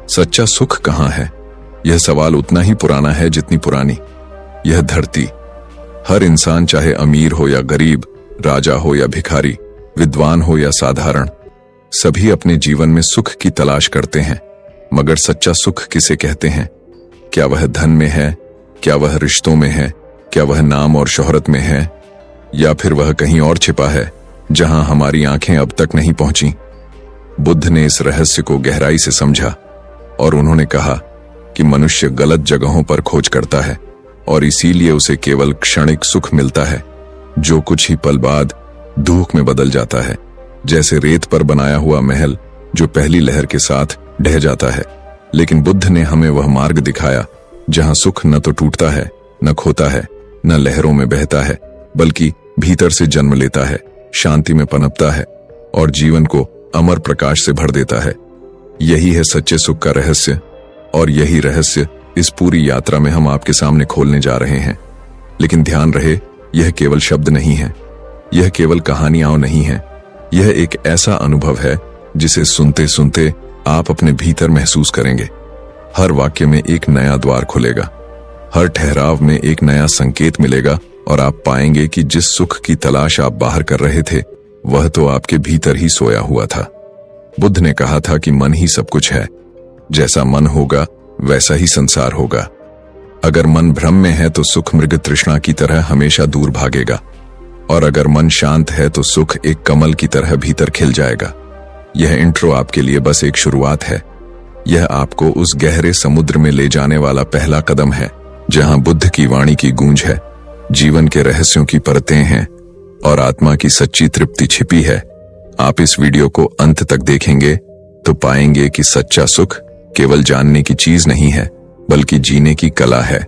सच्चा सुख कहाँ है? यह सवाल उतना ही पुराना है जितनी पुरानी यह धरती। हर इंसान, चाहे अमीर हो या गरीब, राजा हो या भिखारी, विद्वान हो या साधारण, सभी अपने जीवन में सुख की तलाश करते हैं। मगर सच्चा सुख किसे कहते हैं? क्या वह धन में है? क्या वह रिश्तों में है? क्या वह नाम और शोहरत में है? या फिर वह कहीं और छिपा है जहां हमारी आंखें अब तक नहीं पहुंची? बुद्ध ने इस रहस्य को गहराई से समझा और उन्होंने कहा कि मनुष्य गलत जगहों पर खोज करता है और इसीलिए उसे केवल क्षणिक सुख मिलता है, जो कुछ ही पल बाद दुख में बदल जाता है, जैसे रेत पर बनाया हुआ महल जो पहली लहर के साथ ढह जाता है। लेकिन बुद्ध ने हमें वह मार्ग दिखाया जहां सुख न तो टूटता है, न खोता है, न लहरों में बहता है, बल्कि भीतर से जन्म लेता है, शांति में पनपता है और जीवन को अमर प्रकाश से भर देता है। यही है सच्चे सुख का रहस्य, और यही रहस्य इस पूरी यात्रा में हम आपके सामने खोलने जा रहे हैं। लेकिन ध्यान रहे, यह केवल शब्द नहीं है, यह केवल कहानियां नहीं है, यह एक ऐसा अनुभव है जिसे सुनते सुनते आप अपने भीतर महसूस करेंगे। हर वाक्य में एक नया द्वार खुलेगा, हर ठहराव में एक नया संकेत मिलेगा और आप पाएंगे कि जिस सुख की तलाश आप बाहर कर रहे थे वह तो आपके भीतर ही सोया हुआ था। बुद्ध ने कहा था कि मन ही सब कुछ है, जैसा मन होगा वैसा ही संसार होगा। अगर मन भ्रम में है तो सुख मृग तृष्णा की तरह हमेशा दूर भागेगा, और अगर मन शांत है तो सुख एक कमल की तरह भीतर खिल जाएगा। यह इंट्रो आपके लिए बस एक शुरुआत है। यह आपको उस गहरे समुद्र में ले जाने वाला पहला कदम है जहां बुद्ध की वाणी की गूंज है, जीवन के रहस्यों की परतें हैं और आत्मा की सच्ची तृप्ति छिपी है। आप इस वीडियो को अंत तक देखेंगे तो पाएंगे कि सच्चा सुख केवल जानने की चीज नहीं है, बल्कि जीने की कला है,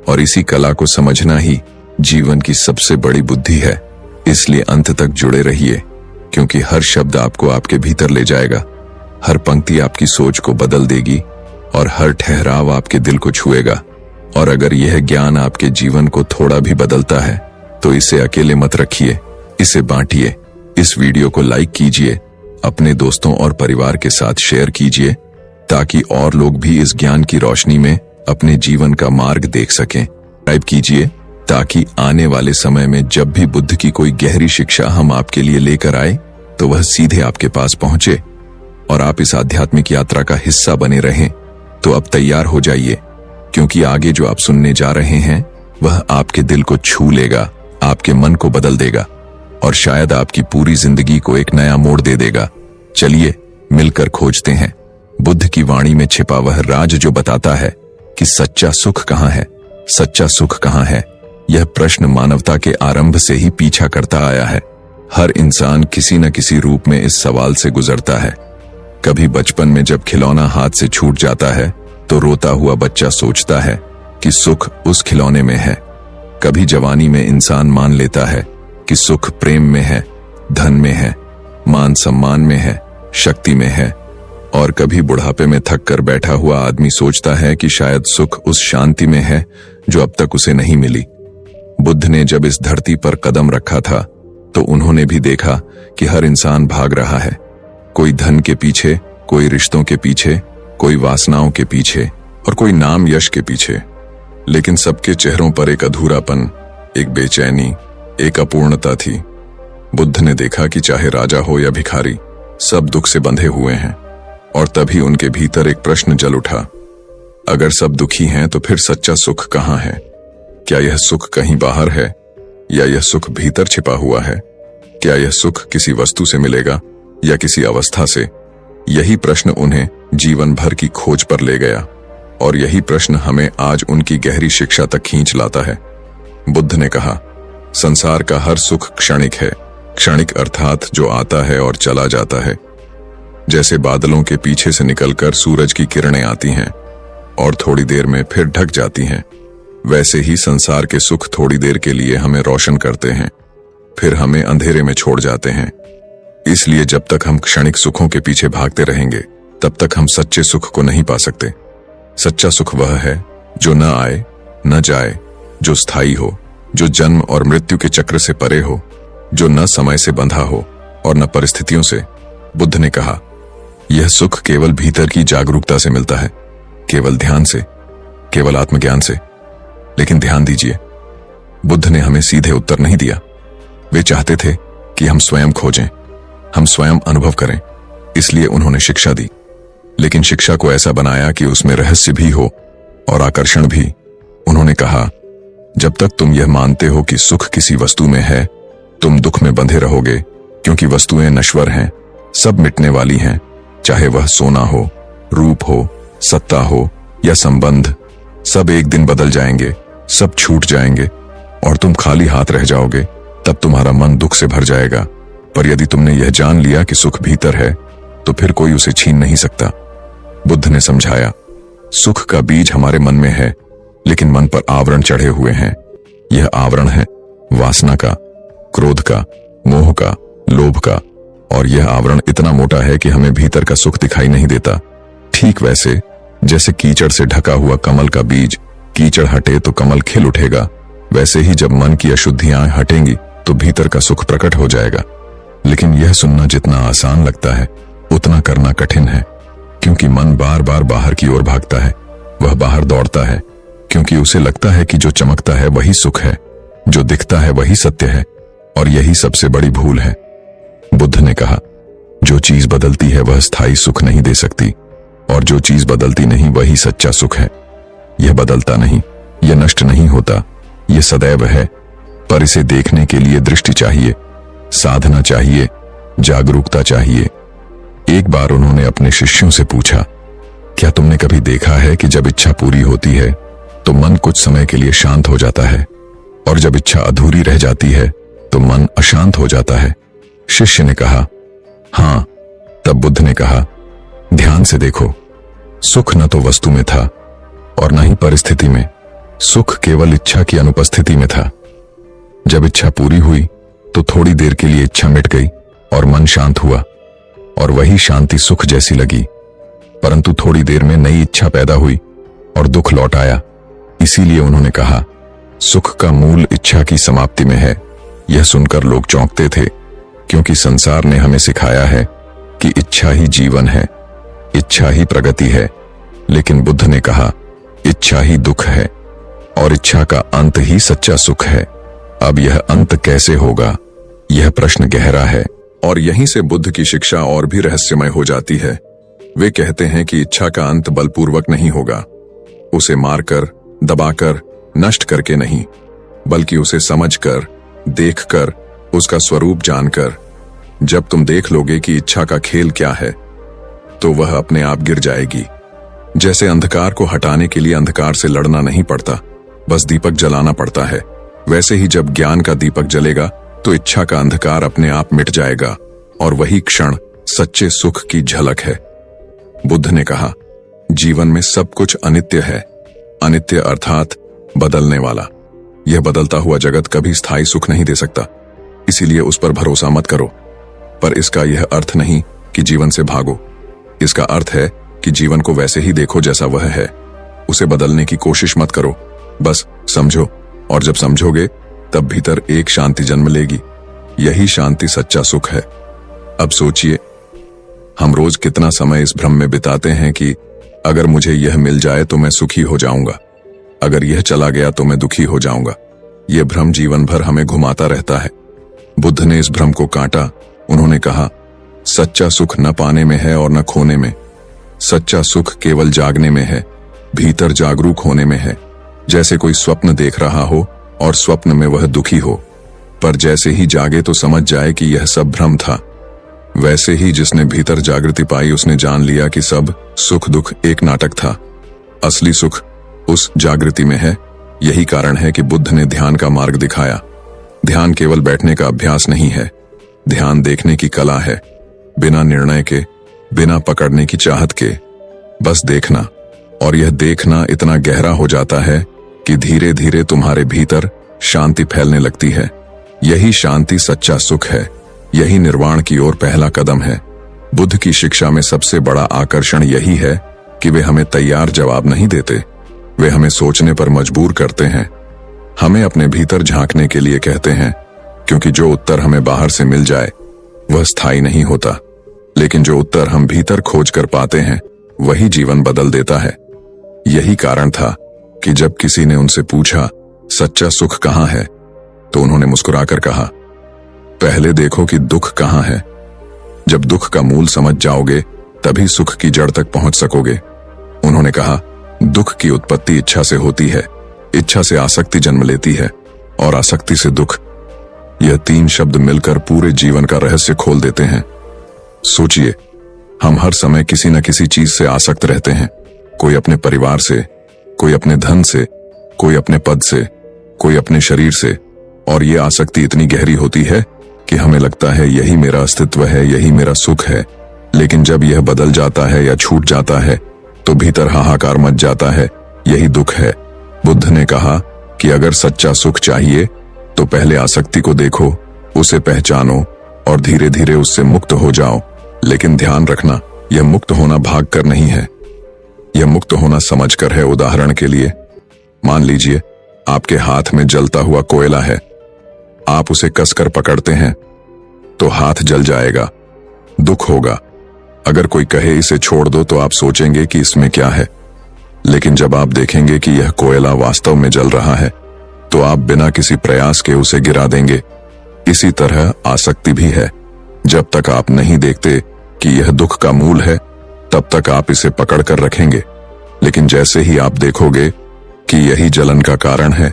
और इसी कला को समझना ही जीवन की सबसे बड़ी बुद्धि है। इसलिए अंत तक जुड़े रहिए, क्योंकि हर शब्द आपको आपके भीतर ले जाएगा, हर पंक्ति आपकी सोच को बदल देगी और हर ठहराव आपके दिल को छुएगा। और अगर यह ज्ञान आपके जीवन को थोड़ा भी बदलता है तो इसे अकेले मत रखिए, इसे बांटिए। इस वीडियो को लाइक कीजिए, अपने दोस्तों और परिवार के साथ शेयर कीजिए, ताकि और लोग भी इस ज्ञान की रोशनी में अपने जीवन का मार्ग देख सकें। सब्सक्राइब कीजिए ताकि आने वाले समय में जब भी बुद्ध की कोई गहरी शिक्षा हम आपके लिए लेकर आए तो वह सीधे आपके पास पहुंचे और आप इस आध्यात्मिक यात्रा का हिस्सा बने रहें। तो अब तैयार हो जाइए, क्योंकि आगे जो आप सुनने जा रहे हैं वह आपके दिल को छू लेगा, आपके मन को बदल देगा और शायद आपकी पूरी जिंदगी को एक नया मोड़ दे देगा। चलिए मिलकर खोजते हैं बुद्ध की वाणी में छिपा वह राज जो बताता है कि सच्चा सुख कहाँ है। सच्चा सुख कहाँ है? यह प्रश्न मानवता के आरंभ से ही पीछा करता आया है। हर इंसान किसी न किसी रूप में इस सवाल से गुजरता है। कभी बचपन में जब खिलौना हाथ से छूट जाता है तो रोता हुआ बच्चा सोचता है कि सुख उस खिलौने में है। कभी जवानी में इंसान मान लेता है कि सुख प्रेम में है, धन में है, मान सम्मान में है, शक्ति में है, और कभी बुढ़ापे में थक कर बैठा हुआ आदमी सोचता है कि शायद सुख उस शांति में है जो अब तक उसे नहीं मिली। बुद्ध ने जब इस धरती पर कदम रखा था तो उन्होंने भी देखा कि हर इंसान भाग रहा है, कोई धन के पीछे, कोई रिश्तों के पीछे, कोई वासनाओं के पीछे और कोई नाम यश के पीछे। लेकिन सबके चेहरों पर एक अधूरापन, एक बेचैनी, एक अपूर्णता थी। बुद्ध ने देखा कि चाहे राजा हो या भिखारी, सब दुख से बंधे हुए हैं, और तभी उनके भीतर एक प्रश्न जल उठा, अगर सब दुखी हैं तो फिर सच्चा सुख कहाँ है? क्या यह सुख कहीं बाहर है या यह सुख भीतर छिपा हुआ है? क्या यह सुख किसी वस्तु से मिलेगा या किसी अवस्था से? यही प्रश्न उन्हें जीवन भर की खोज पर ले गया, और यही प्रश्न हमें आज उनकी गहरी शिक्षा तक खींच लाता है। बुद्ध ने कहा, संसार का हर सुख क्षणिक है। क्षणिक अर्थात जो आता है और चला जाता है। जैसे बादलों के पीछे से निकलकर सूरज की किरणें आती हैं और थोड़ी देर में फिर ढक जाती हैं, वैसे ही संसार के सुख थोड़ी देर के लिए हमें रोशन करते हैं, फिर हमें अंधेरे में छोड़ जाते हैं। इसलिए जब तक हम क्षणिक सुखों के पीछे भागते रहेंगे तब तक हम सच्चे सुख को नहीं पा सकते। सच्चा सुख वह है जो न आए न जाए, जो स्थायी हो, जो जन्म और मृत्यु के चक्र से परे हो, जो न समय से बंधा हो और न परिस्थितियों से। बुद्ध ने कहा, यह सुख केवल भीतर की जागरूकता से मिलता है, केवल ध्यान से, केवल आत्मज्ञान से। लेकिन ध्यान दीजिए, बुद्ध ने हमें सीधे उत्तर नहीं दिया। वे चाहते थे कि हम स्वयं खोजें, हम स्वयं अनुभव करें। इसलिए उन्होंने शिक्षा दी, लेकिन शिक्षा को ऐसा बनाया कि उसमें रहस्य भी हो और आकर्षण भी। उन्होंने कहा, जब तक तुम यह मानते हो कि सुख किसी वस्तु में है, तुम दुख में बंधे रहोगे, क्योंकि वस्तुएं नश्वर हैं, सब मिटने वाली हैं। चाहे वह सोना हो, रूप हो, सत्ता हो या संबंध, सब एक दिन बदल जाएंगे, सब छूट जाएंगे और तुम खाली हाथ रह जाओगे। तब तुम्हारा मन दुख से भर जाएगा। पर यदि तुमने यह जान लिया कि सुख भीतर है, तो फिर कोई उसे छीन नहीं सकता। बुद्ध ने समझाया, सुख का बीज हमारे मन में है, लेकिन मन पर आवरण चढ़े हुए हैं। यह आवरण है वासना का, क्रोध का, मोह का, लोभ का, और यह आवरण इतना मोटा है कि हमें भीतर का सुख दिखाई नहीं देता। ठीक वैसे जैसे कीचड़ से ढका हुआ कमल का बीज, कीचड़ हटे तो कमल खिल उठेगा, वैसे ही जब मन की अशुद्धियां हटेंगी तो भीतर का सुख प्रकट हो जाएगा। लेकिन यह सुनना जितना आसान लगता है, उतना करना कठिन है, क्योंकि मन बार बार बाहर की ओर भागता है। वह बाहर दौड़ता है क्योंकि उसे लगता है कि जो चमकता है वही सुख है, जो दिखता है वही सत्य है, और यही सबसे बड़ी भूल है। बुद्ध ने कहा, जो चीज बदलती है वह स्थायी सुख नहीं दे सकती, और जो चीज बदलती नहीं वही सच्चा सुख है। यह बदलता नहीं, यह नष्ट नहीं होता, यह सदैव है। पर इसे देखने के लिए दृष्टि चाहिए, साधना चाहिए, जागरूकता चाहिए। एक बार उन्होंने अपने शिष्यों से पूछा, क्या तुमने कभी देखा है कि जब इच्छा पूरी होती है तो मन कुछ समय के लिए शांत हो जाता है, और जब इच्छा अधूरी रह जाती है तो मन अशांत हो जाता है? शिष्य ने कहा, हां। तब बुद्ध ने कहा, ध्यान से देखो, सुख न तो वस्तु में था और न ही परिस्थिति में, सुख केवल इच्छा की अनुपस्थिति में था। जब इच्छा पूरी हुई तो थोड़ी देर के लिए इच्छा मिट गई और मन शांत हुआ, और वही शांति सुख जैसी लगी। परंतु थोड़ी देर में नई इच्छा पैदा हुई और दुख लौट आया। इसीलिए उन्होंने कहा, सुख का मूल इच्छा की समाप्ति में है। यह सुनकर लोग चौंकते थे, क्योंकि संसार ने हमें सिखाया है कि इच्छा ही जीवन है, इच्छा ही प्रगति है। लेकिन बुद्ध ने कहा, इच्छा ही दुख है और इच्छा का अंत ही सच्चा सुख है। अब यह अंत कैसे होगा, यह प्रश्न गहरा है, और यहीं से बुद्ध की शिक्षा और भी रहस्यमय हो जाती है। वे कहते हैं कि इच्छा का अंत बलपूर्वक नहीं होगा, उसे मारकर, दबाकर, नष्ट करके नहीं, बल्कि उसे समझकर, देखकर, उसका स्वरूप जानकर। जब तुम देख लोगे कि इच्छा का खेल क्या है, तो वह अपने आप गिर जाएगी। जैसे अंधकार को हटाने के लिए अंधकार से लड़ना नहीं पड़ता, बस दीपक जलाना पड़ता है, वैसे ही जब ज्ञान का दीपक जलेगा तो इच्छा का अंधकार अपने आप मिट जाएगा, और वही क्षण सच्चे सुख की झलक है। बुद्ध ने कहा, जीवन में सब कुछ अनित्य है। अनित्य अर्थात बदलने वाला। यह बदलता हुआ जगत कभी स्थायी सुख नहीं दे सकता, इसीलिए उस पर भरोसा मत करो। पर इसका यह अर्थ नहीं कि जीवन से भागो। इसका अर्थ है कि जीवन को वैसे ही देखो जैसा वह है, उसे बदलने की कोशिश मत करो, बस समझो। और जब समझोगे तब भीतर एक शांति जन्म लेगी। यही शांति सच्चा सुख है। अब सोचिए, हम रोज कितना समय इस भ्रम में बिताते हैं कि अगर मुझे यह मिल जाए तो मैं सुखी हो जाऊंगा, अगर यह चला गया तो मैं दुखी हो जाऊंगा। यह भ्रम जीवन भर हमें घुमाता रहता है। बुद्ध ने इस भ्रम को काटा। उन्होंने कहा, सच्चा सुख न पाने में है और न खोने में। सच्चा सुख केवल जागने में है, भीतर जागरूक होने में है। जैसे कोई स्वप्न देख रहा हो और स्वप्न में वह दुखी हो, पर जैसे ही जागे तो समझ जाए कि यह सब भ्रम था। वैसे ही जिसने भीतर जागृति पाई उसने जान लिया कि सब सुख दुख एक नाटक था। असली सुख उस जागृति में है। यही कारण है कि बुद्ध ने ध्यान का मार्ग दिखाया। ध्यान केवल बैठने का अभ्यास नहीं है, ध्यान देखने की कला है। बिना निर्णय के, बिना पकड़ने की चाहत के, बस देखना। और यह देखना इतना गहरा हो जाता है कि धीरे धीरे तुम्हारे भीतर शांति फैलने लगती है। यही शांति सच्चा सुख है। यही निर्वाण की ओर पहला कदम है। बुद्ध की शिक्षा में सबसे बड़ा आकर्षण यही है कि वे हमें तैयार जवाब नहीं देते, वे हमें सोचने पर मजबूर करते हैं, हमें अपने भीतर झांकने के लिए कहते हैं, क्योंकि जो उत्तर हमें बाहर से मिल जाए वह स्थायी नहीं होता। लेकिन जो उत्तर हम भीतर खोज कर पाते हैं वही जीवन बदल देता है। यही कारण था कि जब किसी ने उनसे पूछा सच्चा सुख कहाँ है, तो उन्होंने मुस्कुराकर कहा, पहले देखो कि दुख कहाँ है। जब दुख का मूल समझ जाओगे तभी सुख की जड़ तक पहुंच सकोगे। उन्होंने कहा, दुख की उत्पत्ति इच्छा से होती है, इच्छा से आसक्ति जन्म लेती है और आसक्ति से दुख। यह तीन शब्द मिलकर पूरे जीवन का रहस्य खोल देते हैं। सोचिए, हम हर समय किसी न किसी चीज से आसक्त रहते हैं। कोई अपने परिवार से, कोई अपने धन से, कोई अपने पद से, कोई अपने शरीर से, और ये आसक्ति इतनी गहरी होती है कि हमें लगता है यही मेरा अस्तित्व है, यही मेरा सुख है। लेकिन जब यह बदल जाता है या छूट जाता है तो भीतर हाहाकार मच जाता है, यही दुख है। बुद्ध ने कहा कि अगर सच्चा सुख चाहिए तो पहले आसक्ति को देखो, उसे पहचानो और धीरे धीरे उससे मुक्त हो जाओ। लेकिन ध्यान रखना, यह मुक्त होना भाग कर नहीं है, यह मुक्त होना समझ कर है। उदाहरण के लिए मान लीजिए आपके हाथ में जलता हुआ कोयला है, आप उसे कसकर पकड़ते हैं तो हाथ जल जाएगा, दुख होगा। अगर कोई कहे इसे छोड़ दो तो आप सोचेंगे कि इसमें क्या है, लेकिन जब आप देखेंगे कि यह कोयला वास्तव में जल रहा है तो आप बिना किसी प्रयास के उसे गिरा देंगे। इसी तरह आसक्ति भी है। जब तक आप नहीं देखते कि यह दुख का मूल है तब तक आप इसे पकड़ कर रखेंगे, लेकिन जैसे ही आप देखोगे कि यही जलन का कारण है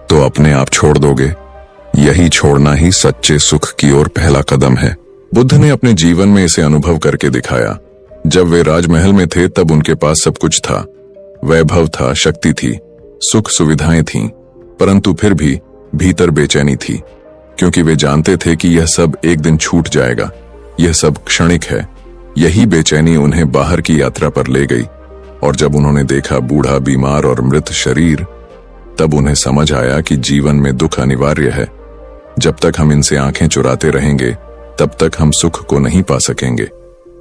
तो अपने आप छोड़ दोगे। यही छोड़ना ही सच्चे सुख की ओर पहला कदम है। बुद्ध ने अपने जीवन में इसे अनुभव करके दिखाया। जब वे राजमहल में थे तब उनके पास सब कुछ था, वैभव था, शक्ति थी, सुख सुविधाएं थीं, परंतु फिर भी भीतर बेचैनी थी, क्योंकि वे जानते थे कि यह सब एक दिन छूट जाएगा, यह सब क्षणिक है। यही बेचैनी उन्हें बाहर की यात्रा पर ले गई, और जब उन्होंने देखा बूढ़ा, बीमार और मृत शरीर, तब उन्हें समझ आया कि जीवन में दुख अनिवार्य है। जब तक हम इनसे आंखें चुराते रहेंगे तब तक हम सुख को नहीं पा सकेंगे,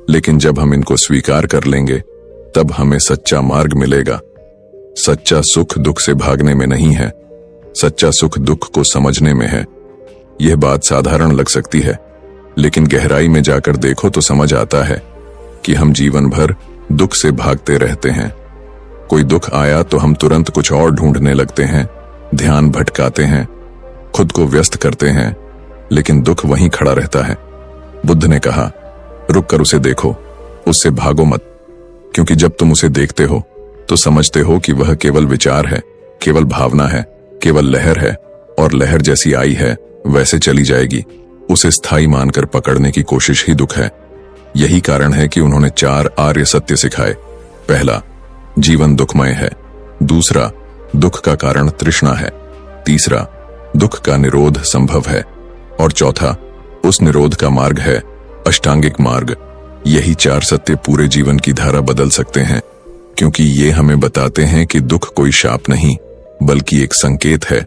लेकिन जब हम इनको स्वीकार कर लेंगे तब हमें सच्चा मार्ग मिलेगा। सच्चा सुख दुख से भागने में नहीं है, सच्चा सुख दुख को समझने में है। यह बात साधारण लग सकती है, लेकिन गहराई में जाकर देखो तो समझ आता है कि हम जीवन भर दुख से भागते रहते हैं। कोई दुख आया तो हम तुरंत कुछ और ढूंढने लगते हैं, ध्यान भटकाते हैं, खुद को व्यस्त करते हैं, लेकिन दुख वहीं खड़ा रहता है। बुद्ध ने कहा, रुक कर उसे देखो, उससे भागो मत, क्योंकि जब तुम उसे देखते हो तो समझते हो कि वह केवल विचार है, केवल भावना है, केवल लहर है, और लहर जैसी आई है वैसे चली जाएगी। उसे स्थायी मानकर पकड़ने की कोशिश ही दुख है। यही कारण है कि उन्होंने 4 आर्य सत्य सिखाए। पहला, जीवन दुखमय है। दूसरा, दुख का कारण तृष्णा है। तीसरा, दुख का निरोध संभव है। और चौथा, उस निरोध का मार्ग है अष्टांगिक मार्ग। यही 4 सत्य पूरे जीवन की धारा बदल सकते हैं, क्योंकि ये हमें बताते हैं कि दुख कोई शाप नहीं बल्कि एक संकेत है,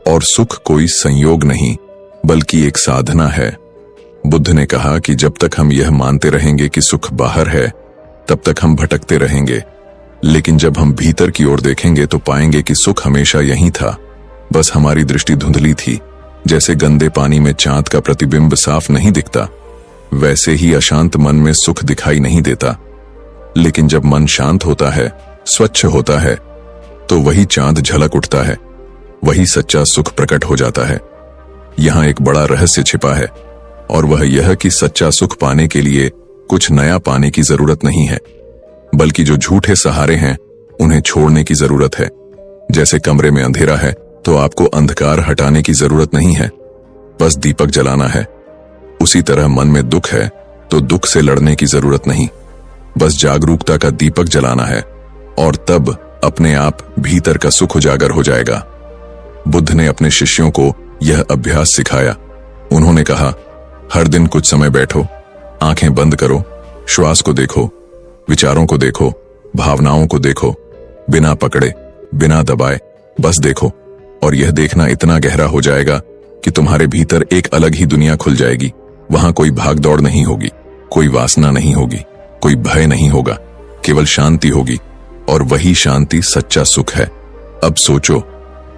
और सुख कोई संयोग नहीं बल्कि एक साधना है। बुद्ध ने कहा कि जब तक हम यह मानते रहेंगे कि सुख बाहर है तब तक हम भटकते रहेंगे, लेकिन जब हम भीतर की ओर देखेंगे तो पाएंगे कि सुख हमेशा यहीं था, बस हमारी दृष्टि धुंधली थी। जैसे गंदे पानी में चांद का प्रतिबिंब साफ नहीं दिखता, वैसे ही अशांत मन में सुख दिखाई नहीं देता। लेकिन जब मन शांत होता है, स्वच्छ होता है, तो वही चांद झलक उठता है, वही सच्चा सुख प्रकट हो जाता है। यहाँ एक बड़ा रहस्य छिपा है, और वह यह कि सच्चा सुख पाने के लिए कुछ नया पाने की जरूरत नहीं है, बल्कि जो झूठे सहारे हैं उन्हें छोड़ने की जरूरत है। जैसे कमरे में अंधेरा है तो आपको अंधकार हटाने की जरूरत नहीं है, बस दीपक जलाना है। उसी तरह मन में दुख है तो दुख से लड़ने की जरूरत नहीं, बस जागरूकता का दीपक जलाना है, और तब अपने आप भीतर का सुख उजागर हो जाएगा। बुद्ध ने अपने शिष्यों को यह अभ्यास सिखाया। उन्होंने कहा, हर दिन कुछ समय बैठो, आंखें बंद करो, श्वास को देखो, विचारों को देखो, भावनाओं को देखो, बिना पकड़े, बिना दबाए, बस देखो। और यह देखना इतना गहरा हो जाएगा कि तुम्हारे भीतर एक अलग ही दुनिया खुल जाएगी। वहां कोई भागदौड़ नहीं होगी, कोई वासना नहीं होगी, कोई भय नहीं होगा, केवल शांति होगी, और वही शांति सच्चा सुख है। अब सोचो,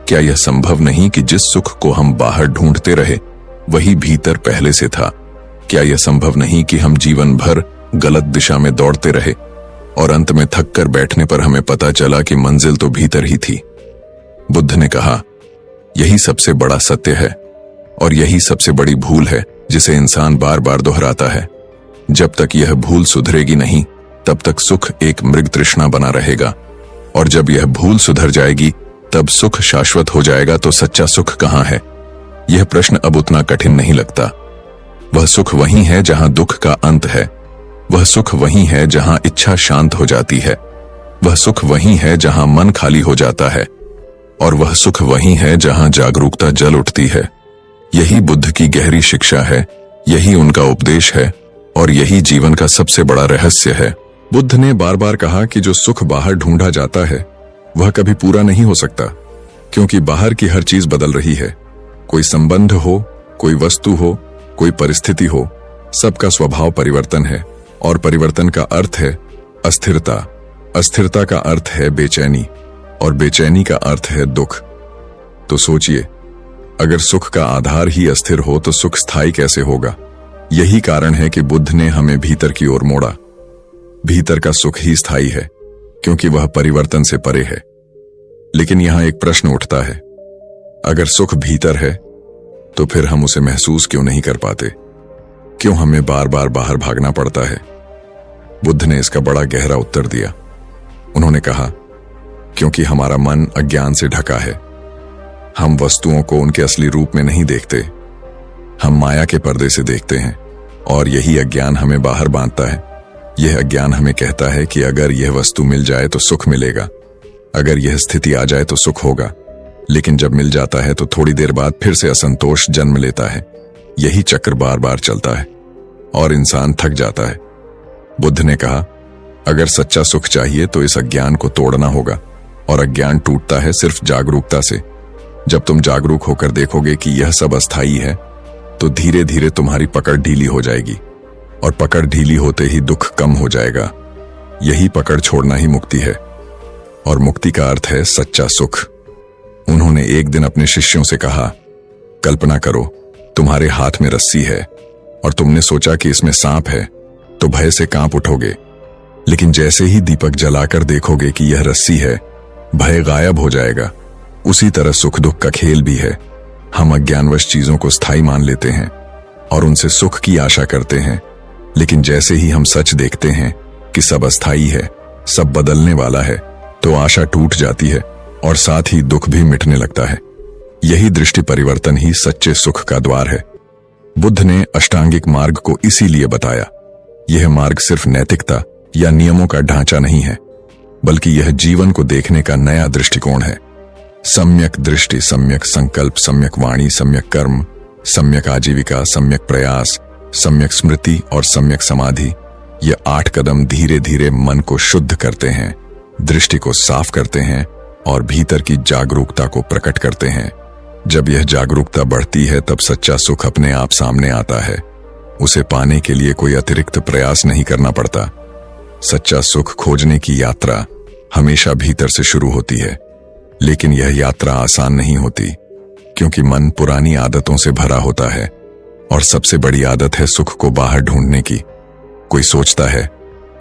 क्या यह संभव नहीं कि जिस सुख को हम बाहर ढूंढते रहे वही भीतर पहले से था? क्या यह संभव नहीं कि हम जीवन भर गलत दिशा में दौड़ते रहे और अंत में थक कर बैठने पर हमें पता चला कि मंजिल तो भीतर ही थी? बुद्ध ने कहा, यही सबसे बड़ा सत्य है और यही सबसे बड़ी भूल है जिसे इंसान बार बार दोहराता है। जब तक यह भूल सुधरेगी नहीं, तब तक सुख एक मृग तृष्णा बना रहेगा, और जब यह भूल सुधर जाएगी तब सुख शाश्वत हो जाएगा। तो सच्चा सुख कहाँ है? यह प्रश्न अब उतना कठिन नहीं लगता। वह सुख वही है जहां दुख का अंत है। वह सुख वही है जहां इच्छा शांत हो जाती है। वह सुख वही है जहां मन खाली हो जाता है। और वह सुख वही है जहां जागरूकता जल उठती है। यही बुद्ध की गहरी शिक्षा है, यही उनका उपदेश है, और यही जीवन का सबसे बड़ा रहस्य है। बुद्ध ने बार बार कहा कि जो सुख बाहर ढूंढा जाता है वह कभी पूरा नहीं हो सकता, क्योंकि बाहर की हर चीज बदल रही है। कोई संबंध हो, कोई वस्तु हो, कोई परिस्थिति हो, सबका स्वभाव परिवर्तन है, और परिवर्तन का अर्थ है अस्थिरता। अस्थिरता का अर्थ है बेचैनी, और बेचैनी का अर्थ है दुख। तो सोचिए, अगर सुख का आधार ही अस्थिर हो तो सुख स्थायी कैसे होगा? यही कारण है कि बुद्ध ने हमें भीतर की ओर मोड़ा। भीतर का सुख ही स्थायी है, क्योंकि वह परिवर्तन से परे है। लेकिन यहां एक प्रश्न उठता है, अगर सुख भीतर है तो फिर हम उसे महसूस क्यों नहीं कर पाते? क्यों हमें बार बार बाहर भागना पड़ता है? बुद्ध ने इसका बड़ा गहरा उत्तर दिया। उन्होंने कहा, क्योंकि हमारा मन अज्ञान से ढका है। हम वस्तुओं को उनके असली रूप में नहीं देखते, हम माया के पर्दे से देखते हैं, और यही अज्ञान हमें बाहर बांधता है। यह अज्ञान हमें कहता है कि अगर यह वस्तु मिल जाए तो सुख मिलेगा, अगर यह स्थिति आ जाए तो सुख होगा। लेकिन जब मिल जाता है तो थोड़ी देर बाद फिर से असंतोष जन्म लेता है। यही चक्र बार बार चलता है और इंसान थक जाता है। बुद्ध ने कहा, अगर सच्चा सुख चाहिए तो इस अज्ञान को तोड़ना होगा, और अज्ञान टूटता है सिर्फ जागरूकता से। जब तुम जागरूक होकर देखोगे कि यह सब अस्थायी है, तो धीरे धीरे तुम्हारी पकड़ ढीली हो जाएगी, और पकड़ ढीली होते ही दुख कम हो जाएगा। यही पकड़ छोड़ना ही मुक्ति है, और मुक्ति का अर्थ है सच्चा सुख। उन्होंने एक दिन अपने शिष्यों से कहा, कल्पना करो तुम्हारे हाथ में रस्सी है और तुमने सोचा कि इसमें सांप है, तो भय से कांप उठोगे। लेकिन जैसे ही दीपक जलाकर देखोगे कि यह रस्सी है, भय गायब हो जाएगा। उसी तरह सुख दुख का खेल भी है। हम अज्ञानवश चीजों को स्थायी मान लेते हैं और उनसे सुख की आशा करते हैं, लेकिन जैसे ही हम सच देखते हैं कि सब अस्थायी है, सब बदलने वाला है, तो आशा टूट जाती है और साथ ही दुख भी मिटने लगता है। यही दृष्टि परिवर्तन ही सच्चे सुख का द्वार है। बुद्ध ने अष्टांगिक मार्ग को इसीलिए बताया। यह मार्ग सिर्फ नैतिकता या नियमों का ढांचा नहीं है, बल्कि यह जीवन को देखने का नया दृष्टिकोण है। सम्यक दृष्टि, सम्यक संकल्प, सम्यक वाणी, सम्यक कर्म, सम्यक आजीविका, सम्यक प्रयास, सम्यक स्मृति और सम्यक समाधि। ये 8 कदम धीरे धीरे मन को शुद्ध करते हैं, दृष्टि को साफ करते हैं और भीतर की जागरूकता को प्रकट करते हैं। जब यह जागरूकता बढ़ती है तब सच्चा सुख अपने आप सामने आता है। उसे पाने के लिए कोई अतिरिक्त प्रयास नहीं करना पड़ता। सच्चा सुख खोजने की यात्रा हमेशा भीतर से शुरू होती है, लेकिन यह यात्रा आसान नहीं होती, क्योंकि मन पुरानी आदतों से भरा होता है, और सबसे बड़ी आदत है सुख को बाहर ढूंढने की। कोई सोचता है,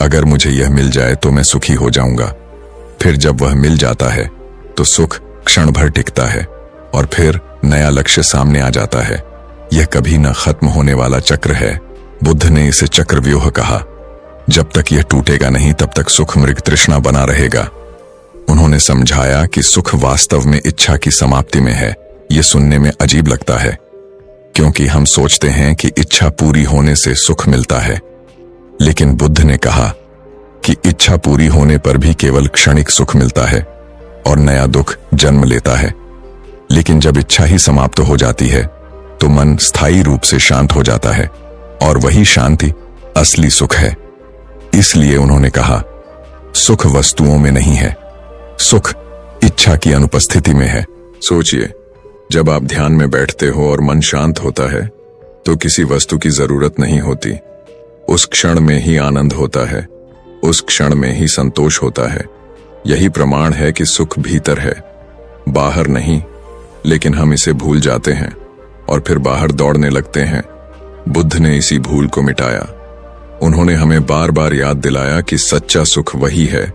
अगर मुझे यह मिल जाए तो मैं सुखी हो जाऊंगा। फिर जब वह मिल जाता है तो सुख क्षण भर टिकता है, और फिर नया लक्ष्य सामने आ जाता है। यह कभी न खत्म होने वाला चक्र है। बुद्ध ने इसे चक्रव्यूह कहा। जब तक यह टूटेगा नहीं तब तक सुख मृग तृष्णा बना रहेगा। उन्होंने समझाया कि सुख वास्तव में इच्छा की समाप्ति में है। यह सुनने में अजीब लगता है, क्योंकि हम सोचते हैं कि इच्छा पूरी होने से सुख मिलता है। लेकिन बुद्ध ने कहा कि इच्छा पूरी होने पर भी केवल क्षणिक सुख मिलता है और नया दुख जन्म लेता है। लेकिन जब इच्छा ही समाप्त हो जाती है तो मन स्थायी रूप से शांत हो जाता है, और वही शांति असली सुख है। इसलिए उन्होंने कहा, सुख वस्तुओं में नहीं है, सुख इच्छा की अनुपस्थिति में है। सोचिए, जब आप ध्यान में बैठते हो और मन शांत होता है तो किसी वस्तु की जरूरत नहीं होती। उस क्षण में ही आनंद होता है, उस क्षण में ही संतोष होता है। यही प्रमाण है कि सुख भीतर है, बाहर नहीं। लेकिन हम इसे भूल जाते हैं और फिर बाहर दौड़ने लगते हैं। बुद्ध ने इसी भूल को मिटाया। उन्होंने हमें बार बार याद दिलाया कि सच्चा सुख वही है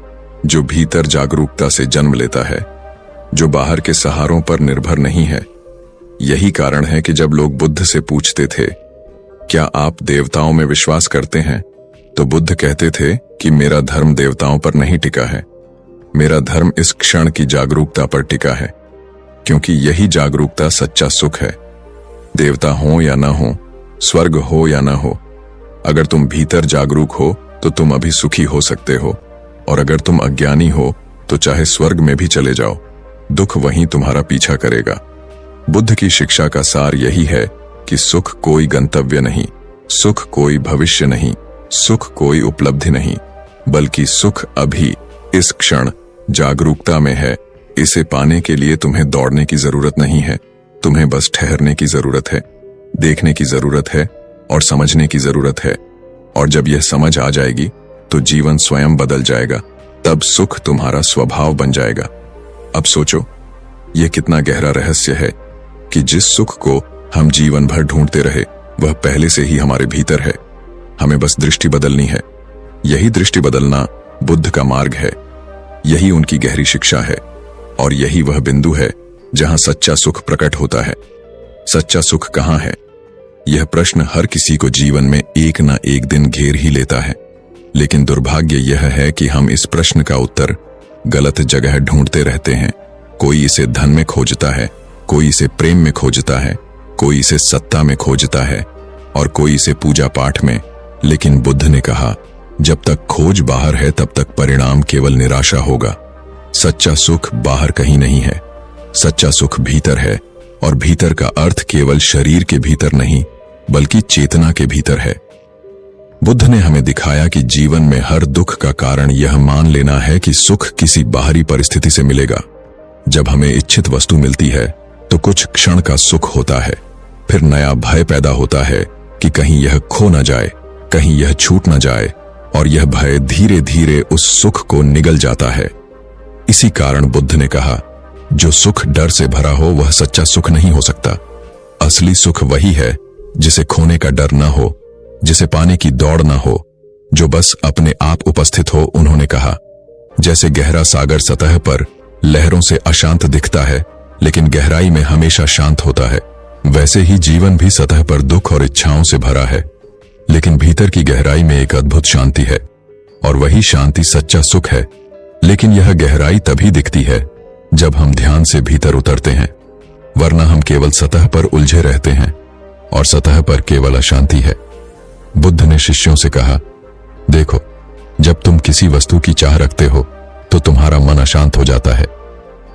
जो भीतर जागरूकता से जन्म लेता है, जो बाहर के सहारों पर निर्भर नहीं है। यही कारण है कि जब लोग बुद्ध से पूछते थे, क्या आप देवताओं में विश्वास करते हैं, तो बुद्ध कहते थे कि मेरा धर्म देवताओं पर नहीं टिका है, मेरा धर्म इस क्षण की जागरूकता पर टिका है, क्योंकि यही जागरूकता सच्चा सुख है। देवता हो या ना हो, स्वर्ग हो या ना हो, अगर तुम भीतर जागरूक हो तो तुम अभी सुखी हो सकते हो, और अगर तुम अज्ञानी हो तो चाहे स्वर्ग में भी चले जाओ, दुख वहीं तुम्हारा पीछा करेगा। बुद्ध की शिक्षा का सार यही है कि सुख कोई गंतव्य नहीं, सुख कोई भविष्य नहीं, सुख कोई उपलब्धि नहीं, बल्कि सुख अभी इस क्षण जागरूकता में है। इसे पाने के लिए तुम्हें दौड़ने की जरूरत नहीं है, तुम्हें बस ठहरने की जरूरत है, देखने की जरूरत है और समझने की जरूरत है। और जब यह समझ आ जाएगी तो जीवन स्वयं बदल जाएगा, तब सुख तुम्हारा स्वभाव बन जाएगा। अब सोचो, यह कितना गहरा रहस्य है कि जिस सुख को हम जीवन भर ढूंढते रहे वह पहले से ही हमारे भीतर है, हमें बस दृष्टि बदलनी है। यही दृष्टि बदलना बुद्ध का मार्ग है, यही उनकी गहरी शिक्षा है, और यही वह बिंदु है जहां सच्चा सुख प्रकट होता है। सच्चा सुख कहां है? यह प्रश्न हर किसी को जीवन में एक ना एक दिन घेर ही लेता है, लेकिन दुर्भाग्य यह है कि हम इस प्रश्न का उत्तर गलत जगह ढूंढते रहते हैं। कोई इसे धन में खोजता है, कोई इसे प्रेम में खोजता है, कोई इसे सत्ता में खोजता है, और कोई इसे पूजा पाठ में। लेकिन बुद्ध ने कहा, जब तक खोज बाहर है तब तक परिणाम केवल निराशा होगा। सच्चा सुख बाहर कहीं नहीं है, सच्चा सुख भीतर है, और भीतर का अर्थ केवल शरीर के भीतर नहीं बल्कि चेतना के भीतर है। बुद्ध ने हमें दिखाया कि जीवन में हर दुख का कारण यह मान लेना है कि सुख किसी बाहरी परिस्थिति से मिलेगा। जब हमें इच्छित वस्तु मिलती है तो कुछ क्षण का सुख होता है, फिर नया भय पैदा होता है कि कहीं यह खो न जाए, कहीं यह छूट न जाए, और यह भय धीरे धीरे उस सुख को निगल जाता है। इसी कारण बुद्ध ने कहा, जो सुख डर से भरा हो वह सच्चा सुख नहीं हो सकता। असली सुख वही है जिसे खोने का डर न हो, जिसे पाने की दौड़ न हो, जो बस अपने आप उपस्थित हो। उन्होंने कहा, जैसे गहरा सागर सतह पर लहरों से अशांत दिखता है लेकिन गहराई में हमेशा शांत होता है, वैसे ही जीवन भी सतह पर दुख और इच्छाओं से भरा है, लेकिन भीतर की गहराई में एक अद्भुत शांति है, और वही शांति सच्चा सुख है। लेकिन यह गहराई तभी दिखती है जब हम ध्यान से भीतर उतरते हैं, वरना हम केवल सतह पर उलझे रहते हैं, और सतह पर केवल अशांति है। बुद्ध ने शिष्यों से कहा, देखो, जब तुम किसी वस्तु की चाह रखते हो तो तुम्हारा मन अशांत हो जाता है।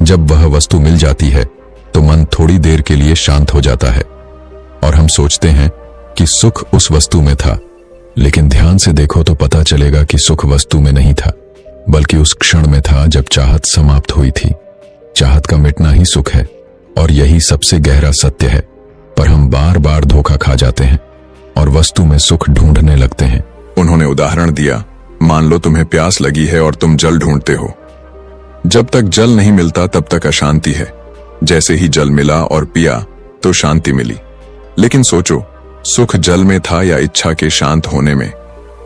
जब वह वस्तु मिल जाती है तो मन थोड़ी देर के लिए शांत हो जाता है, और हम सोचते हैं कि सुख उस वस्तु में था, लेकिन ध्यान से देखो तो पता चलेगा कि सुख वस्तु में नहीं था, बल्कि उस क्षण में था जब चाहत समाप्त हुई थी। चाहत का मिटना ही सुख है, और यही सबसे गहरा सत्य है। पर हम बार बार धोखा खा जाते हैं और वस्तु में सुख ढूंढने लगते हैं। उन्होंने उदाहरण दिया, मान लो तुम्हें प्यास लगी है और तुम जल ढूंढते हो। जब तक जल नहीं मिलता तब तक अशांति है। जैसे ही जल मिला और पिया तो शांति मिली। लेकिन सोचो, सुख जल में था या इच्छा के शांत होने में?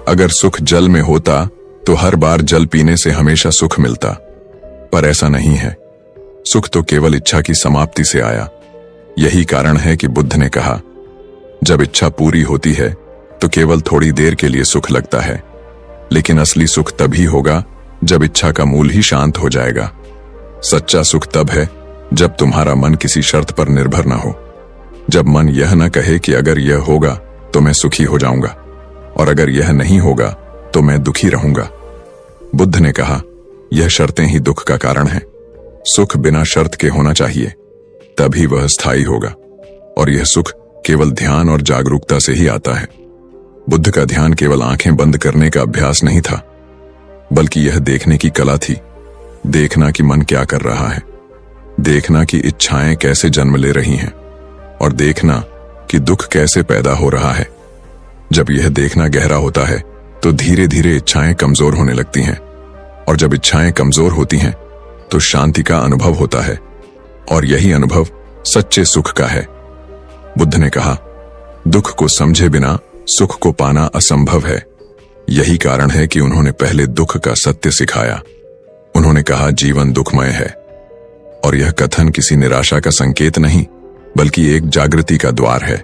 अगर सुख जल में होता तो हर बार जल पीने से हमेशा सुख मिलता, पर ऐसा नहीं है। सुख तो केवल इच्छा की समाप्ति से आया। यही कारण है कि बुद्ध ने कहा, जब इच्छा पूरी होती है तो केवल थोड़ी देर के लिए सुख लगता है, लेकिन असली सुख तभी होगा जब इच्छा का मूल ही शांत हो जाएगा। सच्चा सुख तब है जब तुम्हारा मन किसी शर्त पर निर्भर न हो, जब मन यह न कहे कि अगर यह होगा तो मैं सुखी हो जाऊंगा, और अगर यह नहीं होगा तो मैं दुखी रहूंगा। बुद्ध ने कहा, यह शर्तें ही दुख का कारण है। सुख बिना शर्त के होना चाहिए, तभी वह स्थायी होगा, और यह सुख केवल ध्यान और जागरूकता से ही आता है। बुद्ध का ध्यान केवल आंखें बंद करने का अभ्यास नहीं था, बल्कि यह देखने की कला थी। देखना कि मन क्या कर रहा है, देखना कि इच्छाएं कैसे जन्म ले रही हैं, और देखना कि दुख कैसे पैदा हो रहा है। जब यह देखना गहरा होता है तो धीरे धीरे इच्छाएं कमजोर होने लगती हैं, और जब इच्छाएं कमजोर होती हैं तो शांति का अनुभव होता है, और यही अनुभव सच्चे सुख का है। बुद्ध ने कहा, दुख को समझे बिना सुख को पाना असंभव है। यही कारण है कि उन्होंने पहले दुख का सत्य सिखाया। उन्होंने कहा, जीवन दुखमय है। और यह कथन किसी निराशा का संकेत नहीं, बल्कि एक जागृति का द्वार है।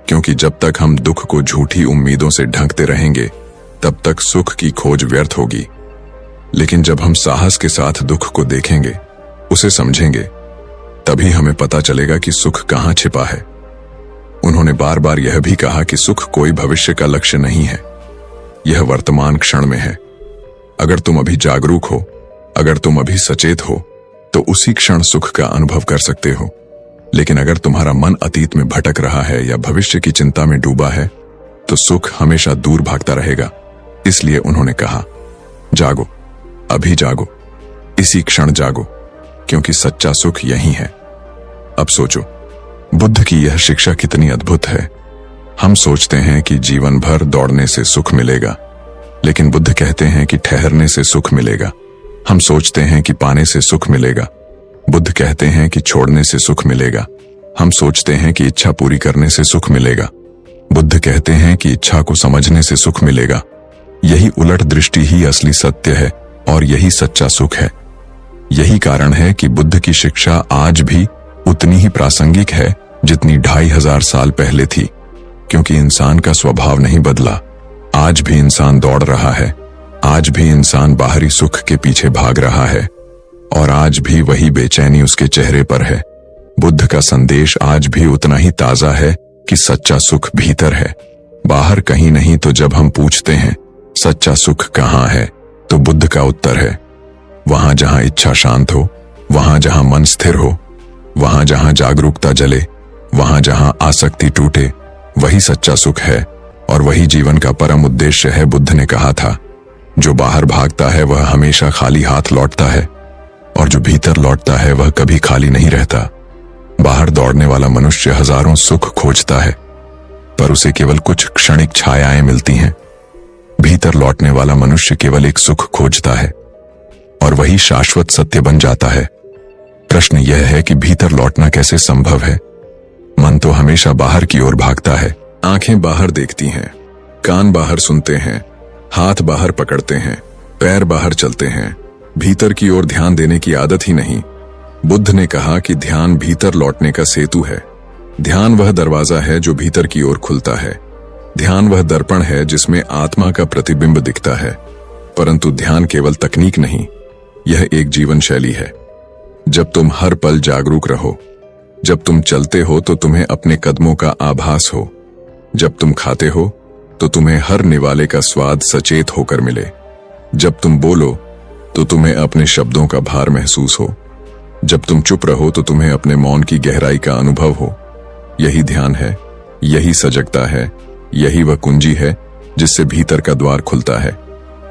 क्योंकि जब तक हम दुख को झूठी उम्मीदों से ढंकते रहेंगे, तब तक सुख की खोज व्यर्थ होगी। लेकिन जब हम साहस के साथ दुख को देखेंगे, उसे समझेंगे, तभी हमें पता चलेगा कि सुख कहां छिपा है। उन्होंने बार बार यह भी कहा कि सुख कोई भविष्य का लक्ष्य नहीं है, यह वर्तमान क्षण में है। अगर तुम अभी जागरूक हो, अगर तुम अभी सचेत हो, तो उसी क्षण सुख का अनुभव कर सकते हो। लेकिन अगर तुम्हारा मन अतीत में भटक रहा है या भविष्य की चिंता में डूबा है, तो सुख हमेशा दूर भागता रहेगा। इसलिए उन्होंने कहा, जागो, अभी जागो, इसी क्षण जागो, क्योंकि सच्चा सुख यही है। अब सोचो, बुद्ध की यह शिक्षा कितनी अद्भुत है। हम सोचते हैं कि जीवन भर दौड़ने से सुख मिलेगा, लेकिन बुद्ध कहते हैं कि ठहरने से सुख मिलेगा। हम सोचते हैं कि पाने से सुख मिलेगा, बुद्ध कहते हैं कि छोड़ने से सुख मिलेगा। हम सोचते हैं कि इच्छा पूरी करने से सुख मिलेगा, बुद्ध कहते हैं कि इच्छा को समझने से सुख मिलेगा। यही उलट दृष्टि ही असली सत्य है और यही सच्चा सुख है। यही कारण है कि बुद्ध की शिक्षा आज भी उतनी ही प्रासंगिक है जितनी 2500 साल पहले थी, क्योंकि इंसान का स्वभाव नहीं बदला। आज भी इंसान दौड़ रहा है, आज भी इंसान बाहरी सुख के पीछे भाग रहा है, और आज भी वही बेचैनी उसके चेहरे पर है। बुद्ध का संदेश आज भी उतना ही ताजा है कि सच्चा सुख भीतर है, बाहर कहीं नहीं। तो जब हम पूछते हैं सच्चा सुख कहाँ है, तो बुद्ध का उत्तर है, वहां जहां इच्छा शांत हो, वहां जहां मन स्थिर हो, वहां जहां जागरूकता जले, वहां जहां आसक्ति टूटे, वही सच्चा सुख है और वही जीवन का परम उद्देश्य है। बुद्ध ने कहा था, जो बाहर भागता है वह हमेशा खाली हाथ लौटता है, और जो भीतर लौटता है वह कभी खाली नहीं रहता। बाहर दौड़ने वाला मनुष्य हजारों सुख खोजता है, पर उसे केवल कुछ क्षणिक छायाएं मिलती हैं। भीतर लौटने वाला मनुष्य केवल एक सुख खोजता है, और वही शाश्वत सत्य बन जाता है। प्रश्न यह है कि भीतर लौटना कैसे संभव है? मन तो हमेशा बाहर की ओर भागता है। आंखें बाहर देखती हैं, कान बाहर सुनते हैं, हाथ बाहर पकड़ते हैं, पैर बाहर चलते हैं, भीतर की ओर ध्यान देने की आदत ही नहीं। बुद्ध ने कहा कि ध्यान भीतर लौटने का सेतु है। ध्यान वह दरवाजा है जो भीतर की ओर खुलता है। ध्यान वह दर्पण है जिसमें आत्मा का प्रतिबिंब दिखता है। परंतु ध्यान केवल तकनीक नहीं, यह एक जीवन शैली है। जब तुम हर पल जागरूक रहो, जब तुम चलते हो तो तुम्हें अपने कदमों का आभास हो, जब तुम खाते हो तो तुम्हें हर निवाले का स्वाद सचेत होकर मिले, जब तुम बोलो तो तुम्हें अपने शब्दों का भार महसूस हो, जब तुम चुप रहो तो तुम्हें अपने मौन की गहराई का अनुभव हो। यही ध्यान है, यही सजगता है, यही वह कुंजी है जिससे भीतर का द्वार खुलता है।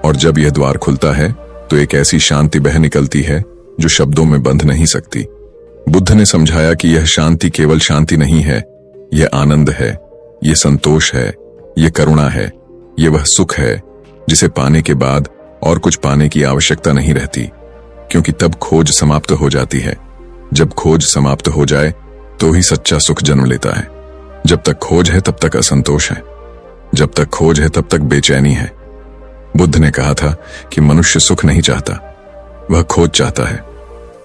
और जब यह द्वार खुलता है तो एक ऐसी शांति बह निकलती है जो शब्दों में बंध नहीं सकती। बुद्ध ने समझाया कि यह शांति केवल शांति नहीं है, यह आनंद है, यह संतोष है, यह करुणा है, यह वह सुख है जिसे पाने के बाद और कुछ पाने की आवश्यकता नहीं रहती, क्योंकि तब खोज समाप्त हो जाती है। जब खोज समाप्त हो जाए तो ही सच्चा सुख जन्म लेता है। जब तक खोज है तब तक असंतोष है, जब तक खोज है तब तक बेचैनी है। बुद्ध ने कहा था कि मनुष्य सुख नहीं चाहता, वह खोज चाहता है।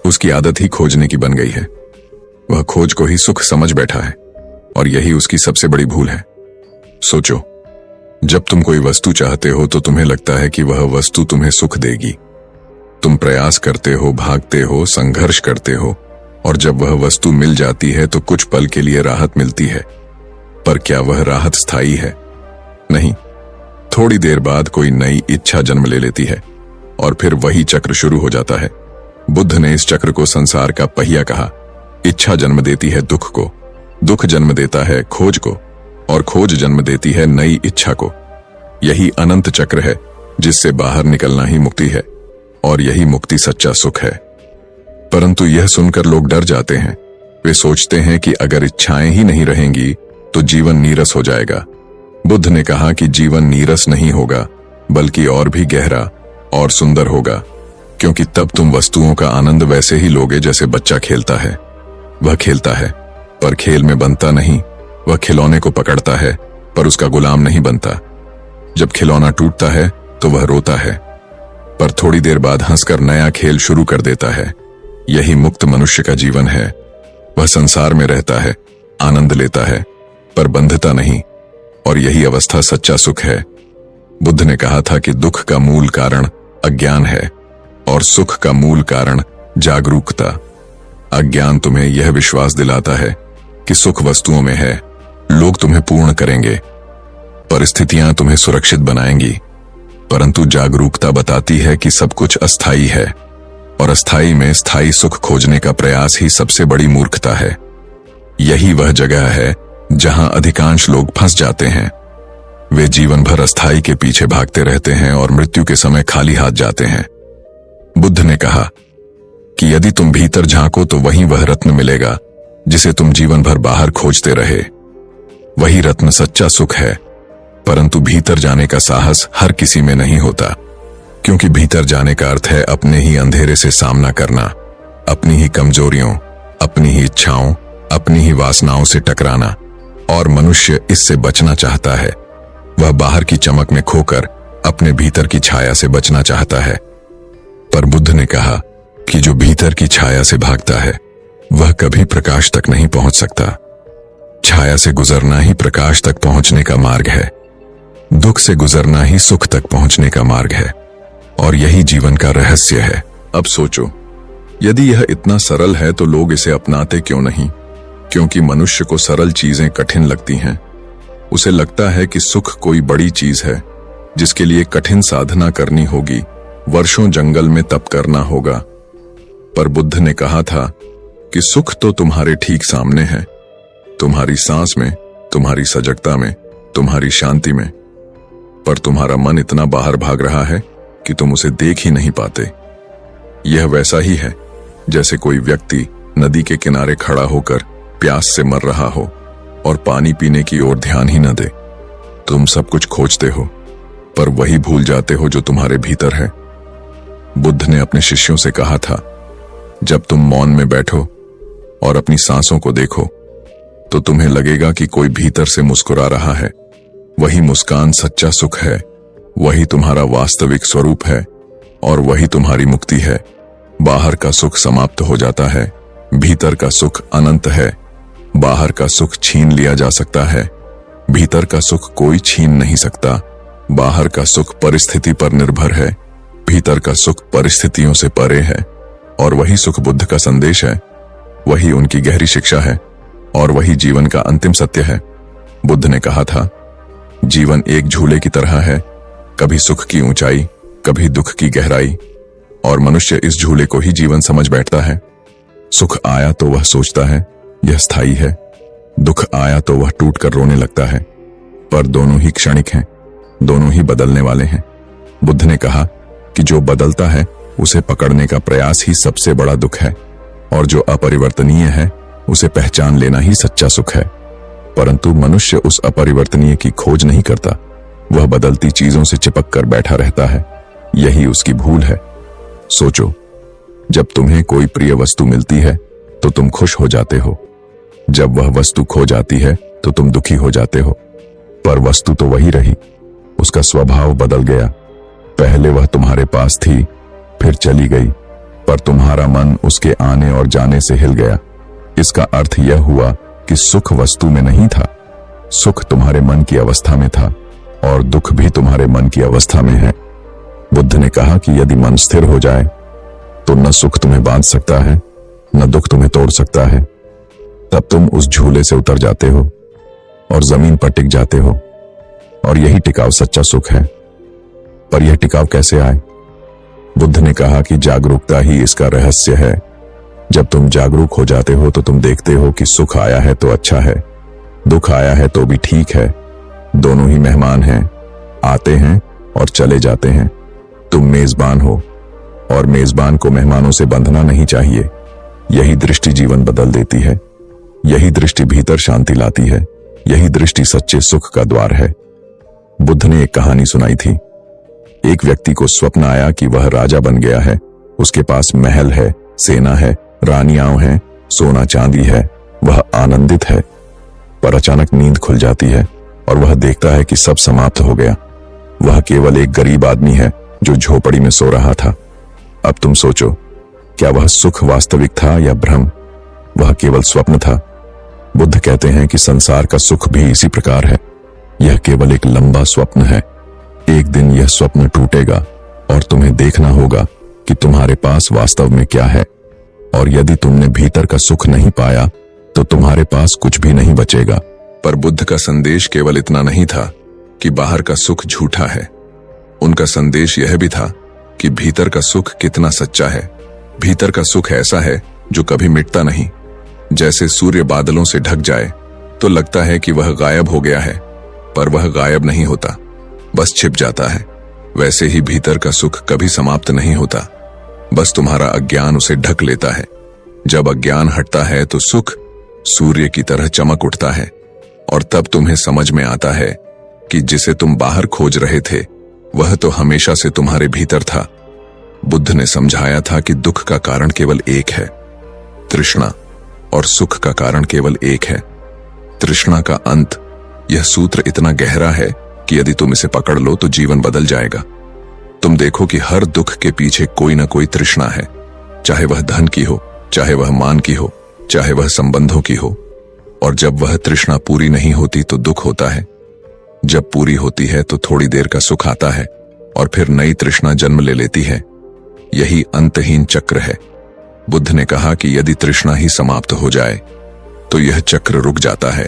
उसकी आदत ही खोजने की बन गई है। वह खोज को ही सुख समझ बैठा है, और यही उसकी सबसे बड़ी भूल है। सोचो, जब तुम कोई वस्तु चाहते हो तो तुम्हें लगता है कि वह वस्तु तुम्हें सुख देगी। तुम प्रयास करते हो, भागते हो, संघर्ष करते हो, और जब वह वस्तु मिल जाती है तो कुछ पल के लिए राहत मिलती है। पर क्या वह राहत स्थायी है? नहीं। थोड़ी देर बाद कोई नई इच्छा जन्म ले लेती है, और फिर वही चक्र शुरू हो जाता है। बुद्ध ने इस चक्र को संसार का पहिया कहा। इच्छा जन्म देती है दुख को, दुख जन्म देता है खोज को, और खोज जन्म देती है नई इच्छा को। यही अनंत चक्र है जिससे बाहर निकलना ही मुक्ति है, और यही मुक्ति सच्चा सुख है। परंतु यह सुनकर लोग डर जाते हैं। वे सोचते हैं कि अगर इच्छाएं ही नहीं रहेंगी तो जीवन नीरस हो जाएगा। बुद्ध ने कहा कि जीवन नीरस नहीं होगा, बल्कि और भी गहरा और सुंदर होगा, क्योंकि तब तुम वस्तुओं का आनंद वैसे ही लोगे जैसे बच्चा खेलता है। वह खेलता है, पर खेल में बनता नहीं, वह खिलौने को पकड़ता है पर उसका गुलाम नहीं बनता। जब खिलौना टूटता है तो वह रोता है, पर थोड़ी देर बाद हंसकर नया खेल शुरू कर देता है। यही मुक्त मनुष्य का जीवन है। वह संसार में रहता है, आनंद लेता है, पर बंधता नहीं, और यही अवस्था सच्चा सुख है। बुद्ध ने कहा था कि दुख का मूल कारण अज्ञान है और सुख का मूल कारण जागरूकता। अज्ञान तुम्हें यह विश्वास दिलाता है कि सुख वस्तुओं में है, लोग तुम्हें पूर्ण करेंगे, परिस्थितियां तुम्हें सुरक्षित बनाएंगी, परंतु जागरूकता बताती है कि सब कुछ अस्थायी है और अस्थायी में स्थायी सुख खोजने का प्रयास ही सबसे बड़ी मूर्खता है। यही वह जगह है जहां अधिकांश लोग फंस जाते हैं। वे जीवन भर अस्थायी के पीछे भागते रहते हैं और मृत्यु के समय खाली हाथ जाते हैं। बुद्ध ने कहा कि यदि तुम भीतर झांको तो वहीं वह रत्न मिलेगा जिसे तुम जीवन भर बाहर खोजते रहे। वही रत्न सच्चा सुख है, परंतु भीतर जाने का साहस हर किसी में नहीं होता, क्योंकि भीतर जाने का अर्थ है अपने ही अंधेरे से सामना करना, अपनी ही कमजोरियों, अपनी ही इच्छाओं, अपनी ही वासनाओं से टकराना। और मनुष्य इससे बचना चाहता है। वह बाहर की चमक में खोकर अपने भीतर की छाया से बचना चाहता है। पर बुद्ध ने कहा कि जो भीतर की छाया से भागता है वह कभी प्रकाश तक नहीं पहुंच सकता। छाया से गुजरना ही प्रकाश तक पहुंचने का मार्ग है। दुख से गुजरना ही सुख तक पहुंचने का मार्ग है, और यही जीवन का रहस्य है। अब सोचो, यदि यह इतना सरल है तो लोग इसे अपनाते क्यों नहीं? क्योंकि मनुष्य को सरल चीजें कठिन लगती हैं। उसे लगता है कि सुख कोई बड़ी चीज है जिसके लिए कठिन साधना करनी होगी, वर्षों जंगल में तप करना होगा। पर बुद्ध ने कहा था कि सुख तो तुम्हारे ठीक सामने है, तुम्हारी सांस में, तुम्हारी सजगता में, तुम्हारी शांति में, पर तुम्हारा मन इतना बाहर भाग रहा है कि तुम उसे देख ही नहीं पाते। यह वैसा ही है जैसे कोई व्यक्ति नदी के किनारे खड़ा होकर प्यास से मर रहा हो और पानी पीने की ओर ध्यान ही न दे। तुम सब कुछ खोजते हो पर वही भूल जाते हो जो तुम्हारे भीतर है। बुद्ध ने अपने शिष्यों से कहा था, जब तुम मौन में बैठो और अपनी सांसों को देखो तो तुम्हें लगेगा कि कोई भीतर से मुस्कुरा रहा है। वही मुस्कान सच्चा सुख है, वही तुम्हारा वास्तविक स्वरूप है और वही तुम्हारी मुक्ति है। बाहर का सुख समाप्त हो जाता है, भीतर का सुख अनंत है। बाहर का सुख छीन लिया जा सकता है, भीतर का सुख कोई छीन नहीं सकता। बाहर का सुख परिस्थिति पर निर्भर है, भीतर का सुख परिस्थितियों से परे है। और वही सुख बुद्ध का संदेश है, वही उनकी गहरी शिक्षा है और वही जीवन का अंतिम सत्य है। बुद्ध ने कहा था, जीवन एक झूले की तरह है, कभी सुख की ऊंचाई, कभी दुख की गहराई, और मनुष्य इस झूले को ही जीवन समझ बैठता है। सुख आया तो वह सोचता है यह स्थायी है, दुख आया तो वह टूट कर रोने लगता है, पर दोनों ही क्षणिक हैं, दोनों ही बदलने वाले हैं। बुद्ध ने कहा कि जो बदलता है उसे पकड़ने का प्रयास ही सबसे बड़ा दुख है, और जो अपरिवर्तनीय है उसे पहचान लेना ही सच्चा सुख है। परंतु मनुष्य उस अपरिवर्तनीय की खोज नहीं करता, वह बदलती चीजों से चिपक कर बैठा रहता है। यही उसकी भूल है। सोचो, जब तुम्हें कोई प्रिय वस्तु मिलती है तो तुम खुश हो जाते हो, जब वह वस्तु खो जाती है तो तुम दुखी हो जाते हो। पर वस्तु तो वही रही, उसका स्वभाव बदल गया। पहले वह तुम्हारे पास थी, फिर चली गई, पर तुम्हारा मन उसके आने और जाने से हिल गया। इसका अर्थ यह हुआ कि सुख वस्तु में नहीं था, सुख तुम्हारे मन की अवस्था में था, और दुख भी तुम्हारे मन की अवस्था में है। बुद्ध ने कहा कि यदि मन स्थिर हो जाए तो न सुख तुम्हें बांध सकता है, न दुख तुम्हें तोड़ सकता है। तब तुम उस झूले से उतर जाते हो और जमीन पर टिक जाते हो, और यही टिकाव सच्चा सुख है। पर यह टिकाव कैसे आए? बुद्ध ने कहा कि जागरूकता ही इसका रहस्य है। जब तुम जागरूक हो जाते हो तो तुम देखते हो कि सुख आया है तो अच्छा है, दुख आया है तो भी ठीक है। दोनों ही मेहमान हैं, आते हैं और चले जाते हैं। तुम मेजबान हो और मेजबान को मेहमानों से बंधना नहीं चाहिए। यही दृष्टि जीवन बदल देती है, यही दृष्टि भीतर शांति लाती है, यही दृष्टि सच्चे सुख का द्वार है। बुद्ध ने एक कहानी सुनाई थी। एक व्यक्ति को स्वप्न आया कि वह राजा बन गया है, उसके पास महल है, सेना है, रानियां हैं, सोना चांदी है, वह आनंदित है। पर अचानक नींद खुल जाती है और वह देखता है कि सब समाप्त हो गया। वह केवल एक गरीब आदमी है जो झोपड़ी में सो रहा था। अब तुम सोचो, क्या वह सुख वास्तविक था या भ्रम? वह केवल स्वप्न था। बुद्ध कहते हैं कि संसार का सुख भी इसी प्रकार है। यह केवल एक लंबा स्वप्न है। एक दिन यह स्वप्न टूटेगा और तुम्हें देखना होगा कि तुम्हारे पास वास्तव में क्या है। और यदि तुमने भीतर का सुख नहीं पाया तो तुम्हारे पास कुछ भी नहीं बचेगा। पर बुद्ध का संदेश केवल इतना नहीं था कि बाहर का सुख झूठा है। उनका संदेश यह भी था कि भीतर का सुख कितना सच्चा है। भीतर का सुख ऐसा है जो कभी मिटता नहीं। जैसे सूर्य बादलों से ढक जाए तो लगता है कि वह गायब हो गया है, पर वह गायब नहीं होता, बस छिप जाता है। वैसे ही भीतर का सुख कभी समाप्त नहीं होता, बस तुम्हारा अज्ञान उसे ढक लेता है। जब अज्ञान हटता है तो सुख सूर्य की तरह चमक उठता है और तब तुम्हें समझ में आता है कि जिसे तुम बाहर खोज रहे थे वह तो हमेशा से तुम्हारे भीतर था। बुद्ध ने समझाया था कि दुख का कारण केवल एक है, तृष्णा, और सुख का कारण केवल एक है, तृष्णा का अंत। यह सूत्र इतना गहरा है कि यदि तुम इसे पकड़ लो तो जीवन बदल जाएगा। तुम देखो कि हर दुख के पीछे कोई ना कोई तृष्णा है, चाहे वह धन की हो, चाहे वह मान की हो, चाहे वह संबंधों की हो। और जब वह तृष्णा पूरी नहीं होती तो दुख होता है। जब पूरी होती है तो थोड़ी देर का सुख आता है और फिर नई तृष्णा जन्म ले लेती है। यही अंतहीन चक्र है। बुद्ध ने कहा कि यदि तृष्णा ही समाप्त हो जाए तो यह चक्र रुक जाता है,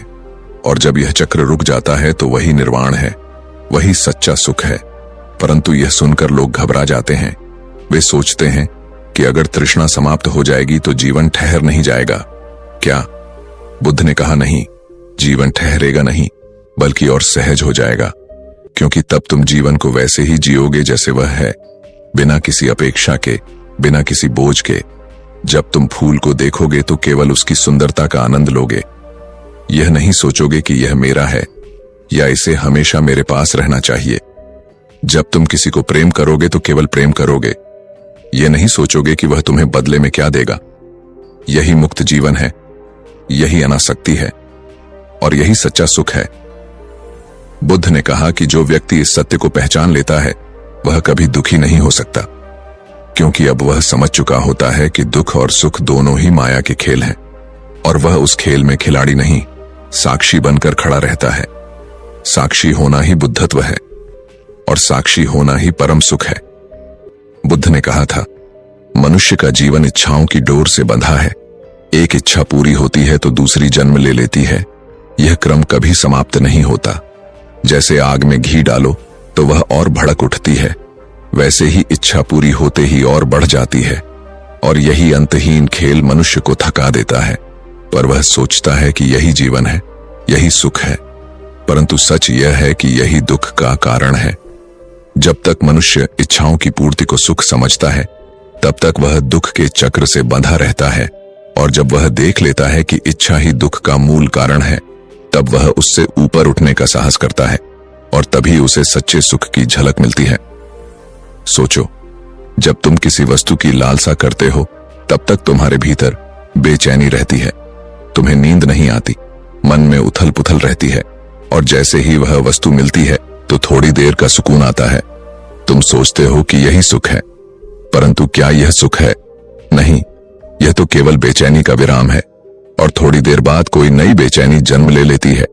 और जब यह चक्र रुक जाता है तो वही निर्वाण है, वही सच्चा सुख है। परंतु यह सुनकर लोग घबरा जाते हैं। वे सोचते हैं कि अगर तृष्णा समाप्त हो जाएगी तो जीवन ठहर नहीं जाएगा क्या? बुद्ध ने कहा नहीं, जीवन ठहरेगा नहीं बल्कि और सहज हो जाएगा, क्योंकि तब तुम जीवन को वैसे ही जियोगे जैसे वह है, बिना किसी अपेक्षा के, बिना किसी बोझ के। जब तुम फूल को देखोगे तो केवल उसकी सुंदरता का आनंद लोगे। यह नहीं सोचोगे कि यह मेरा है या इसे हमेशा मेरे पास रहना चाहिए। जब तुम किसी को प्रेम करोगे तो केवल प्रेम करोगे। यह नहीं सोचोगे कि वह तुम्हें बदले में क्या देगा। यही मुक्त जीवन है, यही अनासक्ति है और यही सच्चा सुख है। बुद्ध ने कहा कि जो व्यक्ति इस सत्य को पहचान लेता है वह कभी दुखी नहीं हो सकता, क्योंकि अब वह समझ चुका होता है कि दुख और सुख दोनों ही माया के खेल हैं और वह उस खेल में खिलाड़ी नहीं, साक्षी बनकर खड़ा रहता है। साक्षी होना ही बुद्धत्व है और साक्षी होना ही परम सुख है। बुद्ध ने कहा था, मनुष्य का जीवन इच्छाओं की डोर से बंधा है। एक इच्छा पूरी होती है तो दूसरी जन्म ले लेती है। यह क्रम कभी समाप्त नहीं होता। जैसे आग में घी डालो तो वह और भड़क उठती है, वैसे ही इच्छा पूरी होते ही और बढ़ जाती है। और यही अंतहीन खेल मनुष्य को थका देता है, पर वह सोचता है कि यही जीवन है, यही सुख है। परंतु सच यह है कि यही दुख का कारण है। जब तक मनुष्य इच्छाओं की पूर्ति को सुख समझता है तब तक वह दुख के चक्र से बंधा रहता है, और जब वह देख लेता है कि इच्छा ही दुख का मूल कारण है तब वह उससे ऊपर उठने का साहस करता है और तभी उसे सच्चे सुख की झलक मिलती है। सोचो, जब तुम किसी वस्तु की लालसा करते हो तब तक तुम्हारे भीतर बेचैनी रहती है, तुम्हें नींद नहीं आती, मन में उथल पुथल रहती है, और जैसे ही वह वस्तु मिलती है तो थोड़ी देर का सुकून आता है। तुम सोचते हो कि यही सुख है, परंतु क्या यह सुख है? नहीं, यह तो केवल बेचैनी का विराम है, और थोड़ी देर बाद कोई नई बेचैनी जन्म ले लेती है।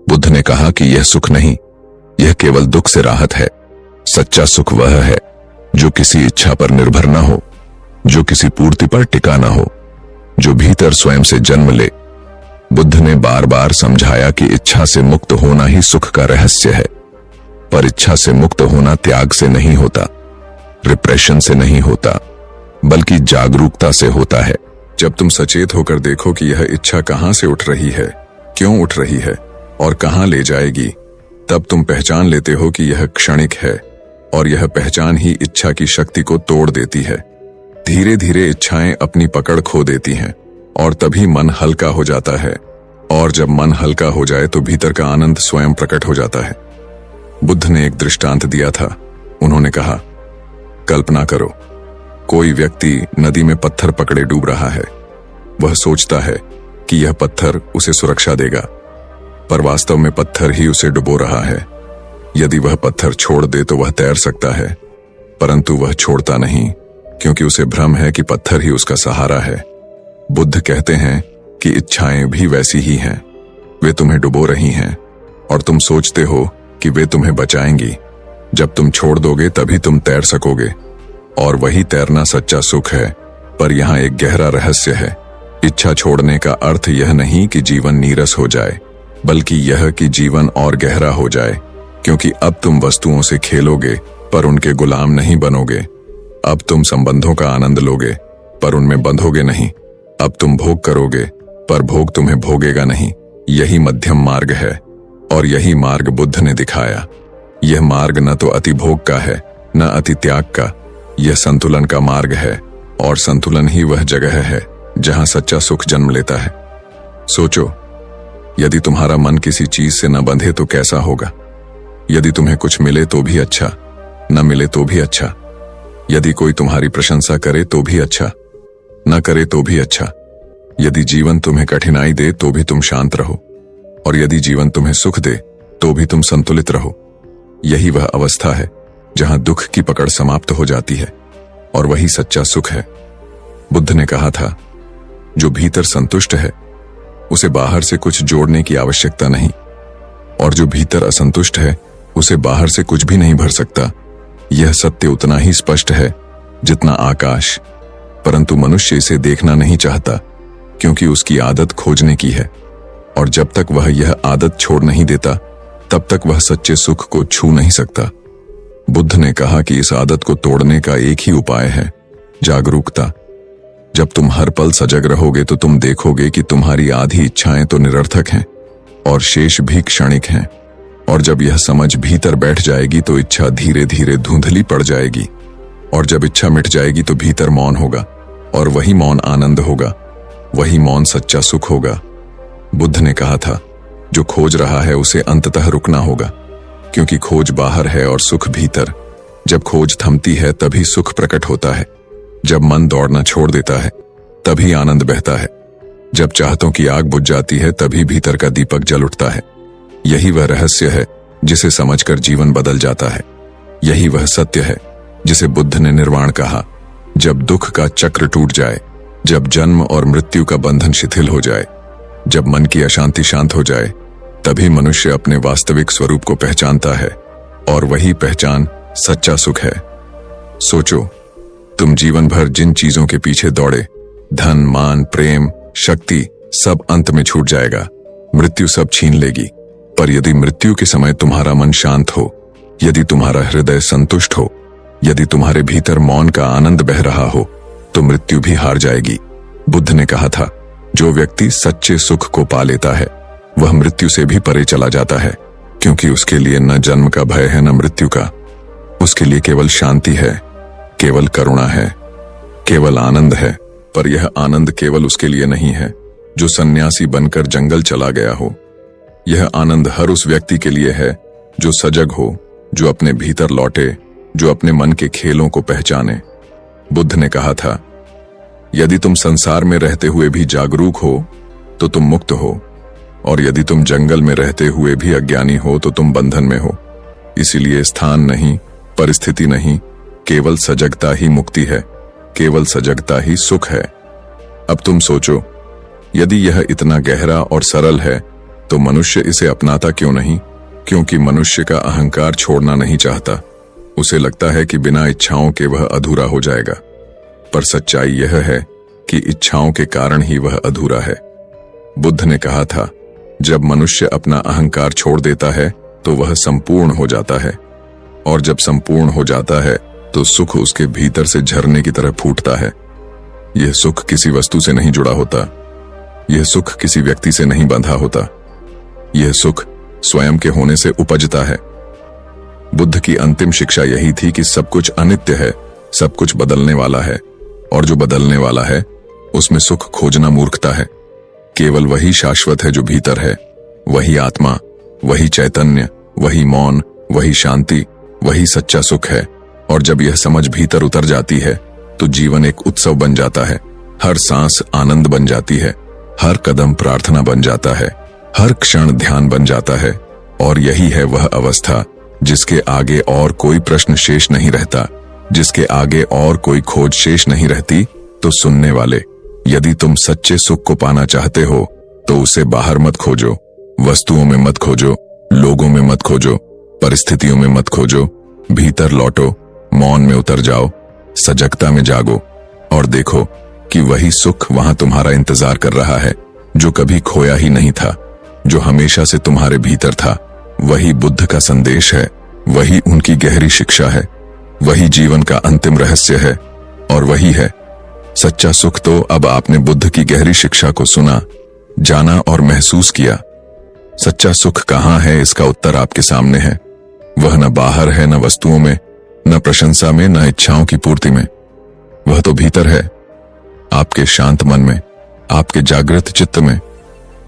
बुद्ध ने कहा कि यह सुख नहीं, यह केवल दुख से राहत है। सच्चा सुख वह है जो किसी इच्छा पर निर्भर न हो, जो किसी पूर्ति पर टिका न हो, जो भीतर स्वयं से जन्म ले। बुद्ध ने बार बार समझाया कि इच्छा से मुक्त होना ही सुख का रहस्य है, पर इच्छा से मुक्त होना त्याग से नहीं होता, रिप्रेशन से नहीं होता, बल्कि जागरूकता से होता है। जब तुम सचेत होकर देखो कि यह इच्छा कहां से उठ रही है, क्यों उठ रही है और कहां ले जाएगी, तब तुम पहचान लेते हो कि यह क्षणिक है, और यह पहचान ही इच्छा की शक्ति को तोड़ देती है। धीरे धीरे इच्छाएं अपनी पकड़ खो देती हैं और तभी मन हल्का हो जाता है, और जब मन हल्का हो जाए तो भीतर का आनंद स्वयं प्रकट हो जाता है। बुद्ध ने एक दृष्टांत दिया था। उन्होंने कहा, कल्पना करो, कोई व्यक्ति नदी में पत्थर पकड़े डूब रहा है। वह सोचता है कि यह पत्थर उसे सुरक्षा देगा, पर वास्तव में पत्थर ही उसे डुबो रहा है। यदि वह पत्थर छोड़ दे तो वह तैर सकता है, परंतु वह छोड़ता नहीं, क्योंकि उसे भ्रम है कि पत्थर ही उसका सहारा है। बुद्ध कहते हैं कि इच्छाएं भी वैसी ही हैं। वे तुम्हें डुबो रही हैं और तुम सोचते हो कि वे तुम्हें बचाएंगी। जब तुम छोड़ दोगे तभी तुम तैर सकोगे, और वही तैरना सच्चा सुख है। पर यहाँ एक गहरा रहस्य है। इच्छा छोड़ने का अर्थ यह नहीं कि जीवन नीरस हो जाए, बल्कि यह कि जीवन और गहरा हो जाए, क्योंकि अब तुम वस्तुओं से खेलोगे पर उनके गुलाम नहीं बनोगे। अब तुम संबंधों का आनंद लोगे पर उनमें बंधोगे नहीं। अब तुम भोग करोगे पर भोग तुम्हें भोगेगा नहीं। यही मध्यम मार्ग है, और यही मार्ग बुद्ध ने दिखाया। यह मार्ग न तो अति भोग का है, न अति त्याग का। यह संतुलन का मार्ग है, और संतुलन ही वह जगह है जहां सच्चा सुख जन्म लेता है। सोचो, यदि तुम्हारा मन किसी चीज से न बंधे तो कैसा होगा? यदि तुम्हें कुछ मिले तो भी अच्छा, न मिले तो भी अच्छा। यदि कोई तुम्हारी प्रशंसा करे तो भी अच्छा, न करे तो भी अच्छा। यदि जीवन तुम्हें कठिनाई दे तो भी तुम शांत रहो, और यदि जीवन तुम्हें सुख दे तो भी तुम संतुलित रहो। यही वह अवस्था है जहां दुख की पकड़ समाप्त हो जाती है, और वही सच्चा सुख है। बुद्ध ने कहा था, जो भीतर संतुष्ट है उसे बाहर से कुछ जोड़ने की आवश्यकता नहीं, और जो भीतर असंतुष्ट है उसे बाहर से कुछ भी नहीं भर सकता। यह सत्य उतना ही स्पष्ट है जितना आकाश, परंतु मनुष्य इसे देखना नहीं चाहता, क्योंकि उसकी आदत खोजने की है, और जब तक वह यह आदत छोड़ नहीं देता तब तक वह सच्चे सुख को छू नहीं सकता। बुद्ध ने कहा कि इस आदत को तोड़ने का एक ही उपाय है, जागरूकता। जब तुम हर पल सजग रहोगे तो तुम देखोगे कि तुम्हारी आधी इच्छाएं तो निरर्थक हैं और शेष भी क्षणिक हैं, और जब यह समझ भीतर बैठ जाएगी तो इच्छा धीरे धीरे धुंधली पड़ जाएगी, और जब इच्छा मिट जाएगी तो भीतर मौन होगा, और वही मौन आनंद होगा, वही मौन सच्चा सुख होगा। बुद्ध ने कहा था, जो खोज रहा है उसे अंततः रुकना होगा, क्योंकि खोज बाहर है और सुख भीतर। जब खोज थमती है तभी सुख प्रकट होता है। जब मन दौड़ना छोड़ देता है तभी आनंद बहता है। जब चाहतों की आग बुझ जाती है तभी भीतर का दीपक जल उठता है। यही वह रहस्य है जिसे समझकर जीवन बदल जाता है। यही वह सत्य है जिसे बुद्ध ने निर्वाण कहा। जब दुख का चक्र टूट जाए, जब जन्म और मृत्यु का बंधन शिथिल हो जाए, जब मन की अशांति शांत हो जाए, तभी मनुष्य अपने वास्तविक स्वरूप को पहचानता है, और वही पहचान सच्चा सुख है। सोचो, तुम जीवन भर जिन चीजों के पीछे दौड़े, धन, मान, प्रेम, शक्ति, सब अंत में छूट जाएगा। मृत्यु सब छीन लेगी। पर यदि मृत्यु के समय तुम्हारा मन शांत हो, यदि तुम्हारा हृदय संतुष्ट हो, यदि तुम्हारे भीतर मौन का आनंद बह रहा हो, तो मृत्यु भी हार जाएगी। बुद्ध ने कहा था, जो व्यक्ति सच्चे सुख को पा लेता है वह मृत्यु से भी परे चला जाता है, क्योंकि उसके लिए न जन्म का भय है न मृत्यु का। उसके लिए केवल शांति है, केवल करुणा है, केवल आनंद है। पर यह आनंद केवल उसके लिए नहीं है जो सन्यासी बनकर जंगल चला गया हो। यह आनंद हर उस व्यक्ति के लिए है जो सजग हो, जो अपने भीतर लौटे, जो अपने मन के खेलों को पहचाने। बुद्ध ने कहा था, यदि तुम संसार में रहते हुए भी जागरूक हो तो तुम मुक्त हो, और यदि तुम जंगल में रहते हुए भी अज्ञानी हो तो तुम बंधन में हो। इसीलिए स्थान नहीं, परिस्थिति नहीं, केवल सजगता ही मुक्ति है, केवल सजगता ही सुख है। अब तुम सोचो, यदि यह इतना गहरा और सरल है तो मनुष्य इसे अपनाता क्यों नहीं? क्योंकि मनुष्य का अहंकार छोड़ना नहीं चाहता। उसे लगता है कि बिना इच्छाओं के वह अधूरा हो जाएगा। पर सच्चाई यह है कि इच्छाओं के कारण ही वह अधूरा है। बुद्ध ने कहा था, जब मनुष्य अपना अहंकार छोड़ देता है तो वह संपूर्ण हो जाता है, और जब संपूर्ण हो जाता है तो सुख उसके भीतर से झरने की तरह फूटता है। यह सुख किसी वस्तु से नहीं जुड़ा होता, यह सुख किसी व्यक्ति से नहीं बंधा होता, यह सुख स्वयं के होने से उपजता है। बुद्ध की अंतिम शिक्षा यही थी कि सब कुछ अनित्य है, सब कुछ बदलने वाला है, और जो बदलने वाला है उसमें सुख खोजना मूर्खता है। केवल वही शाश्वत है जो भीतर है, वही आत्मा, वही चैतन्य, वही मौन, वही शांति, वही सच्चा सुख है। और जब यह समझ भीतर उतर जाती है तो जीवन एक उत्सव बन जाता है। हर सांस आनंद बन जाती है, हर कदम प्रार्थना बन जाता है, हर क्षण ध्यान बन जाता है, और यही है वह अवस्था जिसके आगे और कोई प्रश्न शेष नहीं रहता, जिसके आगे और कोई खोज शेष नहीं रहती। तो सुनने वाले, यदि तुम सच्चे सुख को पाना चाहते हो तो उसे बाहर मत खोजो, वस्तुओं में मत खोजो, लोगों में मत खोजो, परिस्थितियों में मत खोजो। भीतर लौटो, मौन में उतर जाओ, सजगता में जागो और देखो कि वही सुख वहां तुम्हारा इंतजार कर रहा है, जो कभी खोया ही नहीं था, जो हमेशा से तुम्हारे भीतर था। वही बुद्ध का संदेश है, वही उनकी गहरी शिक्षा है, वही जीवन का अंतिम रहस्य है, और वही है सच्चा सुख। तो अब आपने बुद्ध की गहरी शिक्षा को सुना, जाना और महसूस किया। सच्चा सुख कहाँ है, इसका उत्तर आपके सामने है। वह न बाहर है, न वस्तुओं में, न प्रशंसा में, न इच्छाओं की पूर्ति में। वह तो भीतर है, आपके शांत मन में, आपके जागृत चित्त में।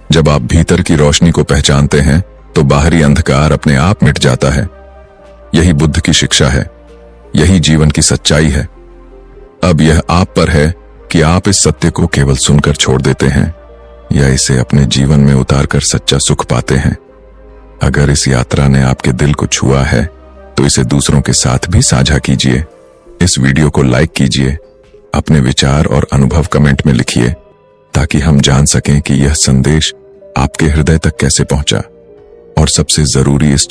जब आप भीतर की रोशनी को पहचानते हैं तो बाहरी अंधकार अपने आप मिट जाता है। यही बुद्ध की शिक्षा है, यही जीवन की सच्चाई है। अब यह आप पर है कि आप इस सत्य को केवल सुनकर छोड़ देते हैं या इसे अपने जीवन में उतारकर सच्चा सुख पाते हैं। अगर इस यात्रा ने आपके दिल को छुआ है तो इसे दूसरों के साथ भी साझा कीजिए। इस वीडियो को लाइक कीजिए, अपने विचार और अनुभव कमेंट में लिखिए, ताकि हम जान सकें कि यह संदेश आपके हृदय तक कैसे पहुंचा। और सबसे जरूरी, इस